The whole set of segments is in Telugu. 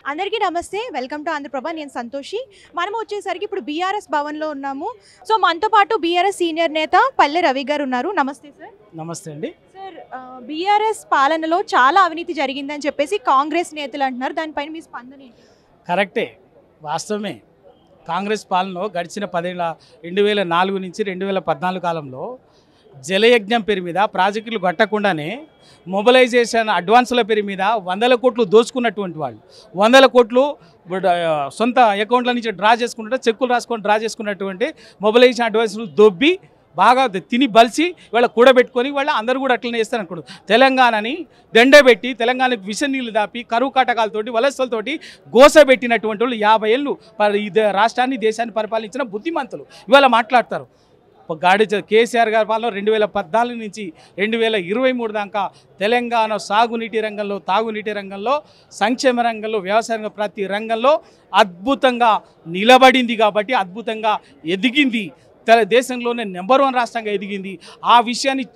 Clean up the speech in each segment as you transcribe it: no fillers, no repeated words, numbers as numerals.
అందరికీ నమస్తే. Welcome to Andhraprabha. నేను సంతోషి. మనం వచ్చేసరికి ఇప్పుడు బీఆర్ఎస్ భవన్లో ఉన్నాము. సో మనతో పాటు బీఆర్ఎస్ సీనియర్ నేత పల్లె రవి గారు ఉన్నారు. నమస్తే సార్. నమస్తే అండి. సార్, బీఆర్ఎస్ పాలనలో చాలా అవినీతి జరిగిందని చెప్పేసి కాంగ్రెస్ నేతలు అంటున్నారు. దానిపైన మీ స్పందన ఏంటి? కరెక్టే, వాస్తవమే. కాంగ్రెస్ పాలనలో గడిచిన 10 ఏళ్ళ 2004 నుంచి 2014 కాలంలో జలయజ్ఞం పేరు మీద ప్రాజెక్టులు కట్టకుండానే మొబిలైజేషన్ అడ్వాన్సుల పేరు మీద 100 కోట్లు దోచుకున్నటువంటి వాళ్ళు 100 కోట్లు సొంత అకౌంట్ల నుంచి డ్రా చేసుకుంటే చెక్కులు రాసుకొని డ్రా చేసుకున్నటువంటి మొబిలైజేషన్ అడ్వాన్సులు దొబ్బి బాగా తిని బలిసి వాళ్ళ కూడబెట్టుకొని వాళ్ళ అందరూ కూడా అట్లనే చేస్తారు అనుకోండి. తెలంగాణని దండబెట్టి తెలంగాణకు విష నీళ్ళు దాపి కరువు కాటకాలతోటి వలసలతోటి గోసబెట్టినటువంటి వాళ్ళు 50 ఏళ్ళు రాష్ట్రాన్ని దేశాన్ని పరిపాలించిన బుద్ధిమంతులు ఇవాళ మాట్లాడతారు. కేసీఆర్ గారి పాలన 2014 నుంచి 2023 దాకా తెలంగాణ సాగునీటి రంగంలో, తాగునీటి రంగంలో, సంక్షేమ రంగంలో, వ్యవసాయ రంగం ప్రతి రంగంలో అద్భుతంగా నిలబడింది. కాబట్టి అద్భుతంగా ఎదిగింది. దేశంలోనే నెంబర్ 1 రాష్ట్రంగా ఎదిగింది. ఆ విషయాన్ని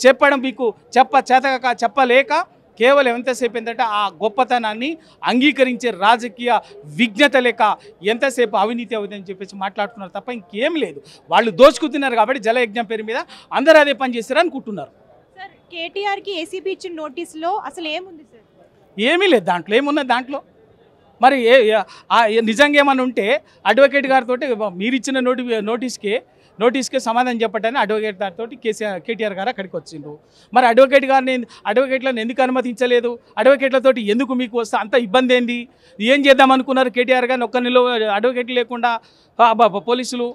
చెప్పడం మీకు చెప్పలేక కేవలం ఎంతసేపు ఏంటంటే ఆ గొప్పతనాన్ని అంగీకరించే రాజకీయ విజ్ఞత లేక ఎంతసేపు అవినీతి అవుతుందని చెప్పేసి మాట్లాడుతున్నారు తప్ప ఇంకేం లేదు. వాళ్ళు దోచుకుతున్నారు కాబట్టి జలయజ్ఞం పేరు మీద అందరూ అదే పని చేస్తారు అనుకుంటున్నారు. సార్, కేటీఆర్కి ఏసీబీ ఇచ్చిన నోటీసులో అసలు ఏముంది సార్? ఏమీ లేదు దాంట్లో. ఏమున్నది దాంట్లో? మరి నిజంగా ఏమన్నా ఉంటే అడ్వకేట్ గారితో మీరు ఇచ్చిన నోటీస్కే సమాధానం చెప్పటని అడ్వకేట్ గారితో కేటీఆర్ గారు అక్కడికి వచ్చిండ్రు. మరి అడ్వకేట్లను ఎందుకు అనుమతించలేదు? అడ్వకేట్లతో ఎందుకు మీకు వస్తే అంత ఇబ్బంది ఏంది? ఏం చేద్దాం అనుకున్నారు కేటీఆర్ గారిని? ఒక్క నెలలో అడ్వకేట్ లేకుండా పోలీసులు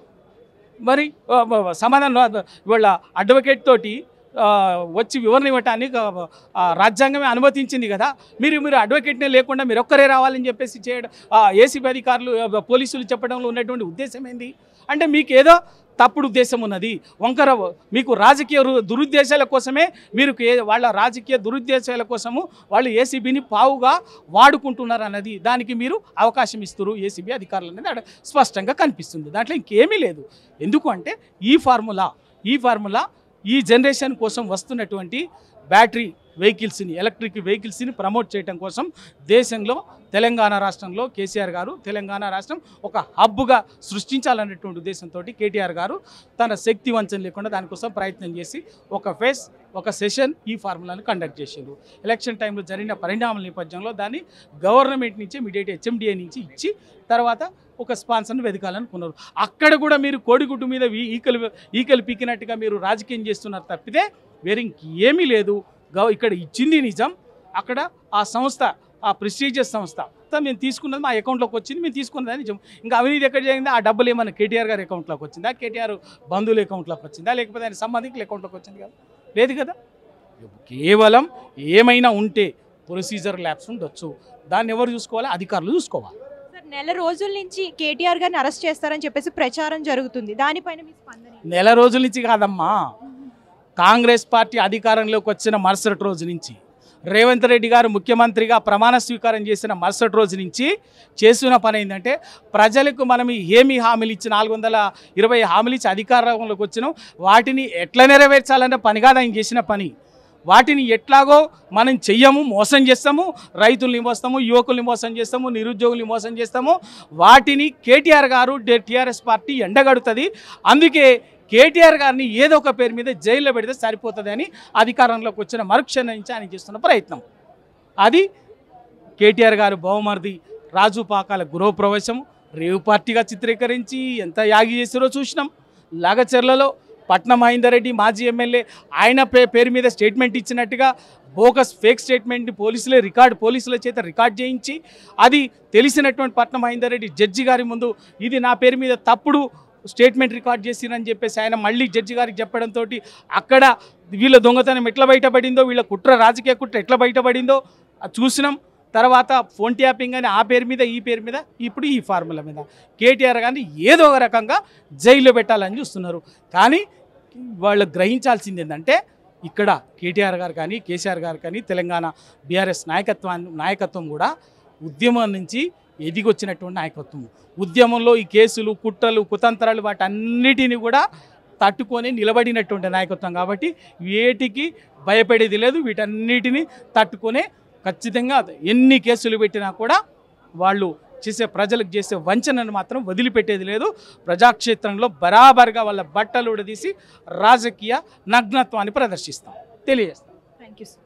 మరి సమాధానం ఇవాళ అడ్వకేట్ తోటి వచ్చి వివరణ ఇవ్వటానికి రాజ్యాంగమే అనుమతించింది కదా. మీరు అడ్వకేట్నే లేకుండా మీరు ఒక్కరే రావాలని చెప్పేసి చేయడం ఏసీబీ అధికారులు పోలీసులు చెప్పడంలో ఉన్నటువంటి ఉద్దేశం ఏంది? అంటే మీకు ఏదో తప్పుడు ఉద్దేశం ఉన్నది. మీకు రాజకీయ దురుద్దేశాల కోసమే వాళ్ళ రాజకీయ దురుద్దేశాల కోసము వాళ్ళు ఏసీబీని పావుగా వాడుకుంటున్నారు అన్నది దానికి మీరు అవకాశం ఇస్తారు ఏసీబీ అధికారులు అనేది స్పష్టంగా కనిపిస్తుంది. దాంట్లో ఇంకేమీ లేదు. ఎందుకు అంటే ఈ ఫార్ములా ఈ జనరేషన్ కోసం వస్తున్నటువంటి బ్యాటరీ వెహికల్స్ని, ఎలక్ట్రిక్ వెహికల్స్ని ప్రమోట్ చేయడం కోసం దేశంలో తెలంగాణ రాష్ట్రంలో కేసీఆర్ గారు తెలంగాణ రాష్ట్రం ఒక హబ్గా సృష్టించాలనేటువంటి ఉద్దేశంతో కేటీఆర్ గారు తన శక్తి వంచన లేకుండా దానికోసం ప్రయత్నం చేసి ఒక సెషన్ ఈ ఫార్ములాను కండక్ట్ చేశారు. ఎలక్షన్ టైంలో జరిగిన పరిణామాల నేపథ్యంలో దాన్ని గవర్నమెంట్ నుంచి ఇమీడియట్ HMDA నుంచి ఇచ్చి తర్వాత ఒక స్పాన్సర్ని వెతకాలనుకున్నారు. అక్కడ కూడా మీరు కోడిగుడ్డు మీద ఈకలు పీకినట్టుగా మీరు రాజకీయం చేస్తున్నారు తప్పితే వేరే ఇంకేమీ లేదు. ఇక్కడ ఇచ్చింది నిజం. అక్కడ ఆ సంస్థ, ఆ ప్రెస్టీజియస్ సంస్థ మేము తీసుకున్నది మా అకౌంట్లోకి వచ్చింది, మేము తీసుకున్నది నిజం. ఇంకా అవినీతి ఎక్కడ జరిగింది? ఆ డబ్బులు ఏమైనా కేటీఆర్ గారి అకౌంట్లోకి వచ్చిందా? కేటీఆర్ బంధువుల అకౌంట్లోకి వచ్చిందా? లేకపోతే ఆయన సంబంధికుల అకౌంట్లోకి వచ్చింది కదా? లేదు కదా. కేవలం ఏమైనా ఉంటే ప్రొసీజర్ ల్యాబ్స్ ఉండొచ్చు. దాన్ని ఎవరు చూసుకోవాలి? అధికారులు చూసుకోవాలి. సార్, నెల రోజుల నుంచి కేటీఆర్ గారిని అరెస్ట్ చేస్తారని చెప్పేసి ప్రచారం జరుగుతుంది. దానిపైన మీ స్పందన? నెల రోజుల నుంచి కాదమ్మా, కాంగ్రెస్ పార్టీ అధికారంలోకి వచ్చిన మరుసటి రోజు నుంచి, రేవంత్ రెడ్డి గారు ముఖ్యమంత్రిగా ప్రమాణ స్వీకారం చేసిన మరుసటి రోజు నుంచి చేస్తున్న పని ఏంటంటే ప్రజలకు మనం ఏమి హామీలు ఇచ్చి 420 హామీలు ఇచ్చి అధికారంలోకి వచ్చినాం, వాటిని ఎట్లా నెరవేర్చాలనే పని కాదు ఆయన చేసిన పని. వాటిని ఎట్లాగో మనం చెయ్యము, మోసం చేస్తాము, రైతుల్ని మోస్తాము, యువకుల్ని మోసం చేస్తాము, నిరుద్యోగుల్ని మోసం చేస్తాము. వాటిని కేటీఆర్ గారు టీఆర్ఎస్ పార్టీ ఎండగడుతుంది. అందుకే కేటీఆర్ గారిని ఏదో ఒక పేరు మీద జైల్లో పెడితే సరిపోతుందని అధికారంలోకి వచ్చిన మరుక్షణం నుంచి ఆయన చేస్తున్న ప్రయత్నం. అది కేటీఆర్ గారు బహుమర్ది రాజు పాకాల గృహప్రవేశం రేవు పార్టీగా చిత్రీకరించి ఎంత యాగి చేసారో చూసినాం. లాగచెర్లలో పట్నం మహేందర్ రెడ్డి మాజీ ఎమ్మెల్యే ఆయన పేరు మీద స్టేట్మెంట్ ఇచ్చినట్టుగా బోగస్ ఫేక్ స్టేట్మెంట్ని పోలీసుల చేత రికార్డ్ చేయించి అది తెలిసినటువంటి పట్నం మహేందర్ రెడ్డి జడ్జి గారి ముందు ఇది నా పేరు మీద తప్పుడు స్టేట్మెంట్ రికార్డ్ చేసిరని చెప్పేసి ఆయన మళ్ళీ జడ్జి గారికి చెప్పడంతో అక్కడ వీళ్ళ దొంగతనం ఎట్లా బయటపడిందో, వీళ్ళ రాజకీయ కుట్ర ఎట్లా బయటపడిందో చూసినాం. తర్వాత ఫోన్ ట్యాపింగ్ అని ఆ పేరు మీద ఈ పేరు మీద ఇప్పుడు ఈ ఫార్ములా మీద కేటీఆర్ గారిని ఏదో ఒక రకంగా జైల్లో పెట్టాలని చూస్తున్నారు. కానీ వాళ్ళు గ్రహించాల్సింది ఏంటంటే ఇక్కడ కేటీఆర్ గారు కానీ కేసీఆర్ గారు కానీ తెలంగాణ బీఆర్ఎస్ నాయకత్వం కూడా ఉద్యమం నుంచి ఎదిగొచ్చినటువంటి నాయకత్వం. ఉద్యమంలో ఈ కేసులు, కుట్రలు, కుతంత్రాలు వాటన్నిటిని కూడా తట్టుకొని నిలబడినటువంటి నాయకత్వం. కాబట్టి వేటికి భయపడేది లేదు. వీటన్నిటిని తట్టుకునే ఖచ్చితంగా ఎన్ని కేసులు పెట్టినా కూడా వాళ్ళు చేసే ప్రజలకు చేసే వంచనను మాత్రం వదిలిపెట్టేది లేదు. ప్రజాక్షేత్రంలో బరాబర్గా వాళ్ళ బట్టలు ఉడదీసి రాజకీయ నగ్నత్వాన్ని ప్రదర్శిస్తాం, తెలియజేస్తాం. Thank you.